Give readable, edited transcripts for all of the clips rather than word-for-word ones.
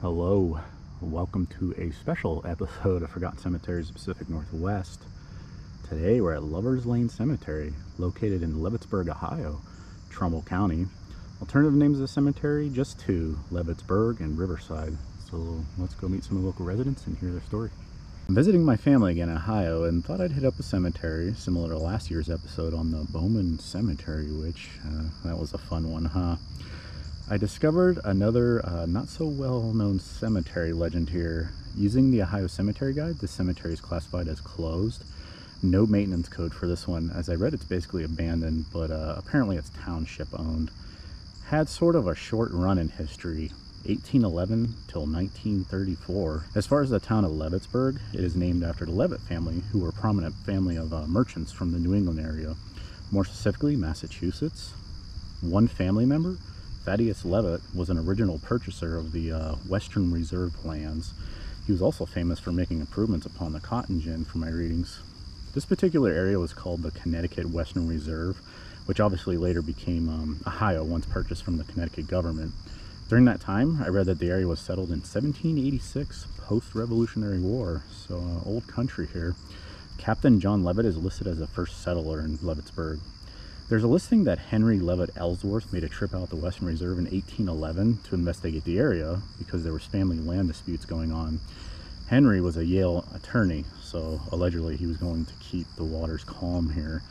Hello, welcome to a special episode of Forgotten Cemeteries of the Pacific Northwest. Today we're at Lover's Lane Cemetery, located in Leavittsburg, Ohio, Trumbull County. Alternative names of the cemetery, just two, Leavittsburg and Riverside. So let's go meet some of the local residents and hear their story. I'm visiting my family again in Ohio and thought I'd hit up a cemetery similar to last year's episode on the Bowman Cemetery, which that was a fun one, huh? I discovered another not so well known cemetery legend here. Using the Ohio Cemetery Guide, this cemetery is classified as closed. No maintenance code for this one. As I read, it's basically abandoned, but apparently it's township owned. Had sort of a short run in history, 1811 till 1934. As far as the town of Leavittsburg, it is named after the Leavitt family, who were a prominent family of merchants from the New England area, more specifically Massachusetts. One family member, Thaddeus Leavitt, was an original purchaser of the Western Reserve lands. He was also famous for making improvements upon the cotton gin from my readings. This particular area was called the Connecticut Western Reserve, which obviously later became Ohio once purchased from the Connecticut government. During that time, I read that the area was settled in 1786, post-Revolutionary War, so old country here. Captain John Leavitt is listed as the first settler in Leavittsburg. There's a listing that Henry Leavitt Ellsworth made a trip out the Western Reserve in 1811 to investigate the area because there was family land disputes going on. Henry was a Yale attorney, so allegedly he was going to keep the waters calm here.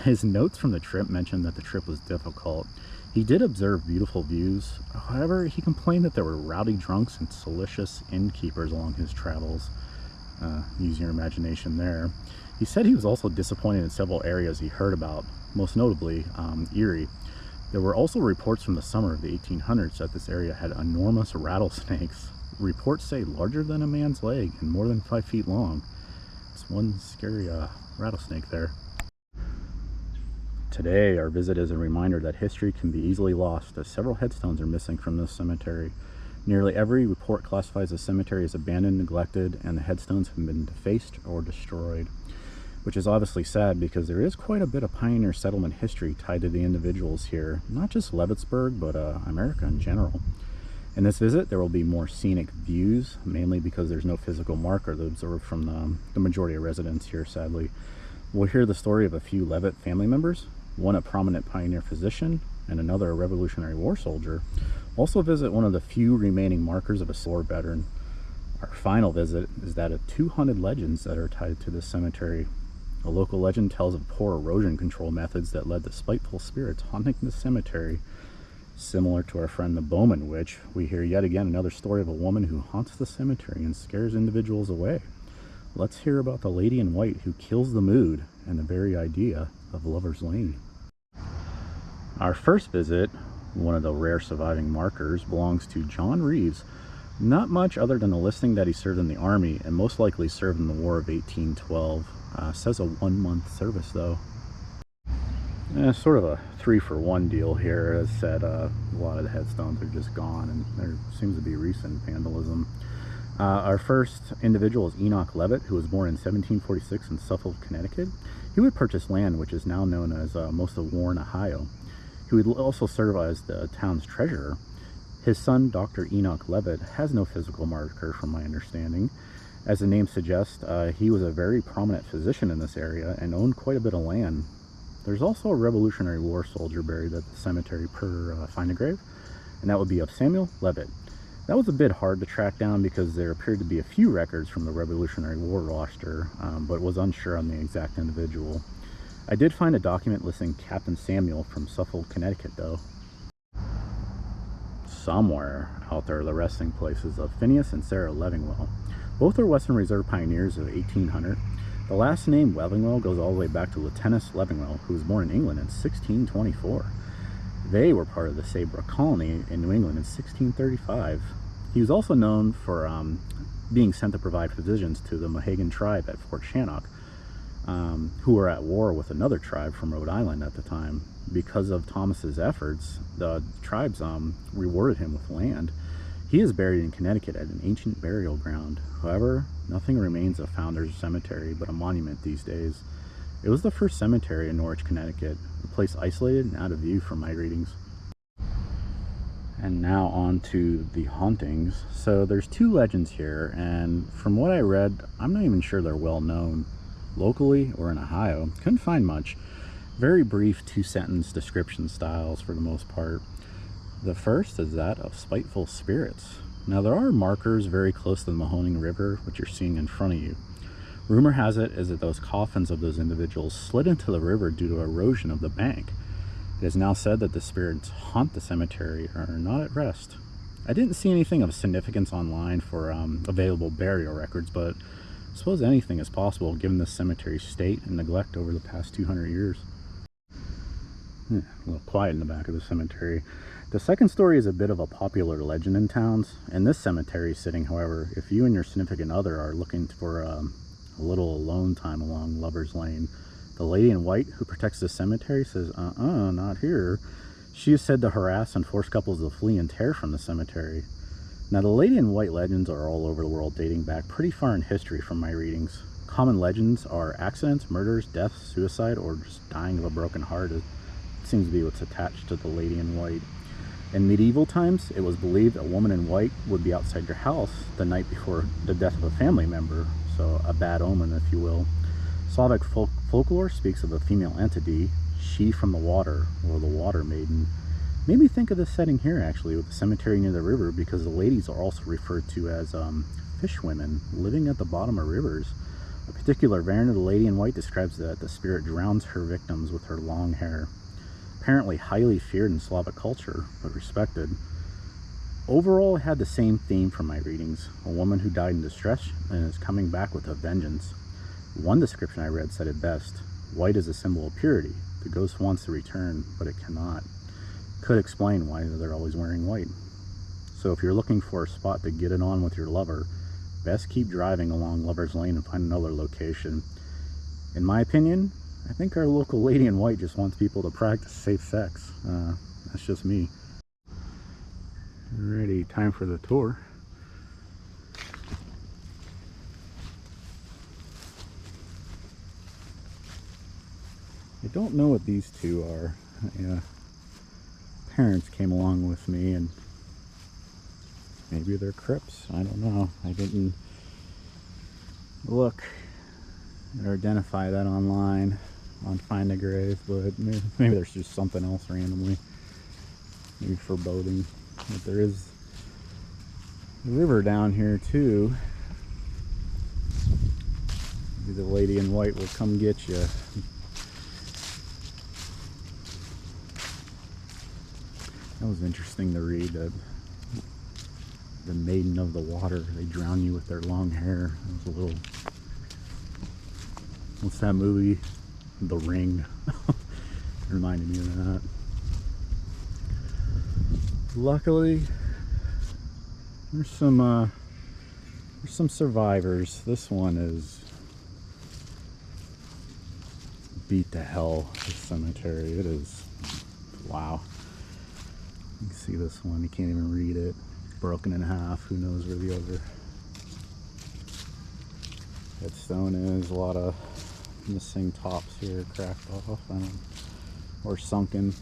His notes from the trip mentioned that the trip was difficult. He did observe beautiful views, however he complained that there were rowdy drunks and salacious innkeepers along his travels. Use your imagination there. He said he was also disappointed in several areas he heard about, most notably Erie. There were also reports from the summer of the 1800s that this area had enormous rattlesnakes. Reports say larger than a man's leg and more than 5 feet long. It's one scary rattlesnake there. Today, our visit is a reminder that history can be easily lost, as several headstones are missing from this cemetery. Nearly every report classifies the cemetery as abandoned, neglected, and the headstones have been defaced or destroyed, which is obviously sad because there is quite a bit of pioneer settlement history tied to the individuals here, not just Leavittsburg, but America in general. In this visit, there will be more scenic views, mainly because there's no physical marker to observe from the majority of residents here, sadly. We'll hear the story of a few Leavitt family members, one a prominent pioneer physician, and another a Revolutionary War soldier. Also visit one of the few remaining markers of a war veteran. Our final visit is that of 200 legends that are tied to this cemetery. A local legend tells of poor erosion control methods that led to spiteful spirits haunting the cemetery. Similar to our friend the Bowman Witch, we hear yet again another story of a woman who haunts the cemetery and scares individuals away. Let's hear about the lady in white who kills the mood and the very idea of Lover's Lane. Our first visit, one of the rare surviving markers, belongs to John Reeves. Not much other than a listing that he served in the Army and most likely served in the War of 1812. Says a 1-month service though. Sort of a 3-for-1 deal here. As said, a lot of the headstones are just gone and there seems to be recent vandalism. Our first individual is Enoch Leavitt, who was born in 1746 in Suffolk, Connecticut. He would purchase land which is now known as most of Warren, Ohio. He would also serve as the town's treasurer. His son, Dr. Enoch Leavitt, has no physical marker from my understanding. As the name suggests, he was a very prominent physician in this area and owned quite a bit of land. There's also a Revolutionary War soldier buried at the cemetery per find a grave, and that would be of Samuel Leavitt. That was a bit hard to track down because there appeared to be a few records from the Revolutionary War roster, but was unsure on the exact individual. I did find a document listing Captain Samuel from Suffolk, Connecticut, though. Somewhere out there are the resting places of Phineas and Sarah Leffingwell. Both are Western Reserve pioneers of 1800. The last name Leffingwell goes all the way back to Lieutenant Leffingwell, who was born in England in 1624. They were part of the Saybrook colony in New England in 1635. He was also known for being sent to provide provisions to the Mohegan Tribe at Fort Shannock, who were at war with another tribe from Rhode Island at the time. Because of Thomas's efforts, the tribes rewarded him with land. He is buried in Connecticut at an ancient burial ground. However, nothing remains of Founders Cemetery but a monument these days. It was the first cemetery in Norwich, Connecticut, a place isolated and out of view from my readings. And now on to the hauntings. So there's two legends here, and from what I read, I'm not even sure they're well known locally or in Ohio. Couldn't find much. Very brief two-sentence description styles for the most part. The first is that of spiteful spirits. Now there are markers very close to the Mohegan River, which you're seeing in front of you. Rumor has it is that those coffins of those individuals slid into the river due to erosion of the bank. It is now said that the spirits haunt the cemetery are not at rest. I didn't see anything of significance online for available burial records, but I suppose anything is possible given the cemetery's state and neglect over the past 200 years. A little quiet in the back of the cemetery. The second story is a bit of a popular legend in towns. In this cemetery setting, however, if you and your significant other are looking for a little alone time along Lover's Lane, the lady in white who protects the cemetery says, not here. She is said to harass and force couples to flee and tear from the cemetery. Now, the lady in white legends are all over the world, dating back pretty far in history from my readings. Common legends are accidents, murders, deaths, suicide, or just dying of a broken heart. It seems to be what's attached to the lady in white. In medieval times, it was believed a woman in white would be outside your house the night before the death of a family member, so a bad omen, if you will. Slavic folklore speaks of a female entity, she from the water, or the water maiden. Made me think of this setting here, actually, with the cemetery near the river, because the ladies are also referred to as fish women living at the bottom of rivers. A particular variant of the lady in white describes that the spirit drowns her victims with her long hair. Apparently highly feared in Slavic culture, but respected. Overall, it had the same theme from my readings, a woman who died in distress and is coming back with a vengeance. One description I read said it best: white is a symbol of purity. The ghost wants to return, but it cannot. Could explain why they're always wearing white. So if you're looking for a spot to get it on with your lover, best keep driving along Lover's Lane and find another location. In my opinion, I think our local lady in white just wants people to practice safe sex. That's just me. Alrighty, time for the tour. I don't know what these two are. Parents came along with me, and maybe they're crypts. I don't know. I didn't look or identify that online on Find a Grave, but maybe there's just something else randomly. Maybe foreboding. But there is a river down here too. Maybe the lady in white will come get you. That was interesting to read. The maiden of the water, they drown you with their long hair. It was a little... What's that movie? The Ring. Reminded me of that. Luckily, there's some survivors. This one is beat to hell. This cemetery. It is... Wow. You can see this one. You can't even read it. Broken in half. Who knows where the other headstone is. A lot of missing tops here, cracked off, or sunken.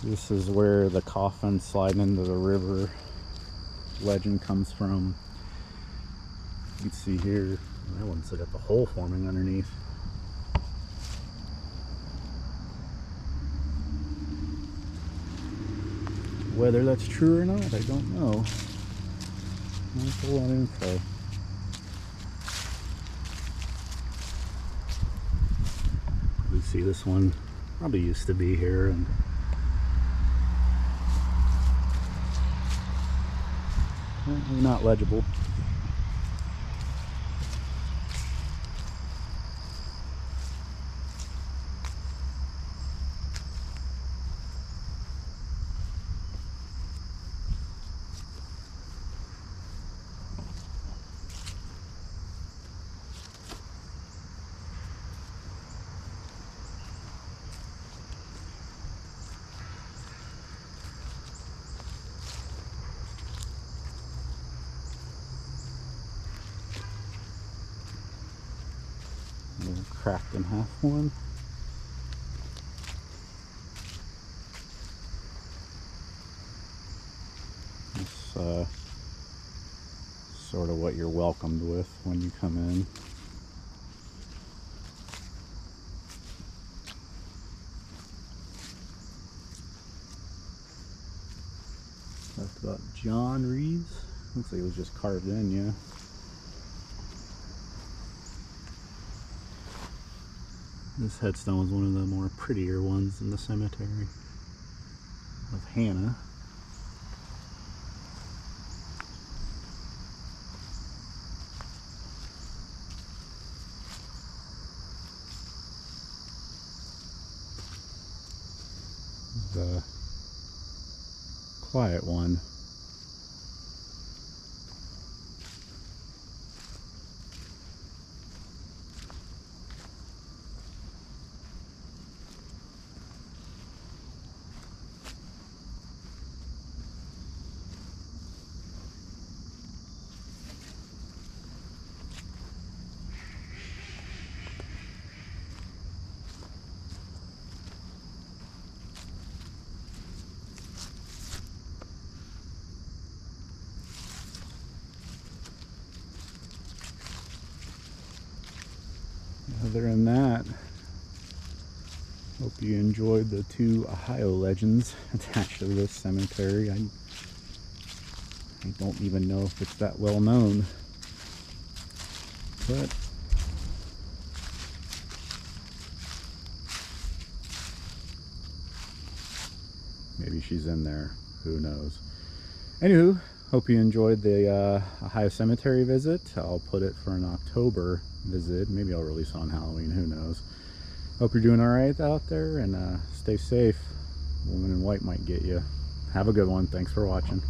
This is where the coffin sliding into the river legend comes from. You can see here, that one's got the hole forming underneath. Whether that's true or not, I don't know. Not a whole lot of info. You see this one probably used to be here, and not legible. Cracked in half one. It's sort of what you're welcomed with when you come in. Talked about John Reeves. Looks like it was just carved in, yeah. This headstone was one of the more prettier ones in the cemetery of Hannah. The quiet one. Other than that, hope you enjoyed the 2 Ohio legends attached to this cemetery. I don't even know if it's that well known, but maybe she's in there, who knows. Anywho, hope you enjoyed the Ohio cemetery visit. I'll put it for an October visit. Maybe I'll release on Halloween, who knows. Hope you're doing all right out there, and stay safe. Woman in white might get you. Have a good one. Thanks for watching.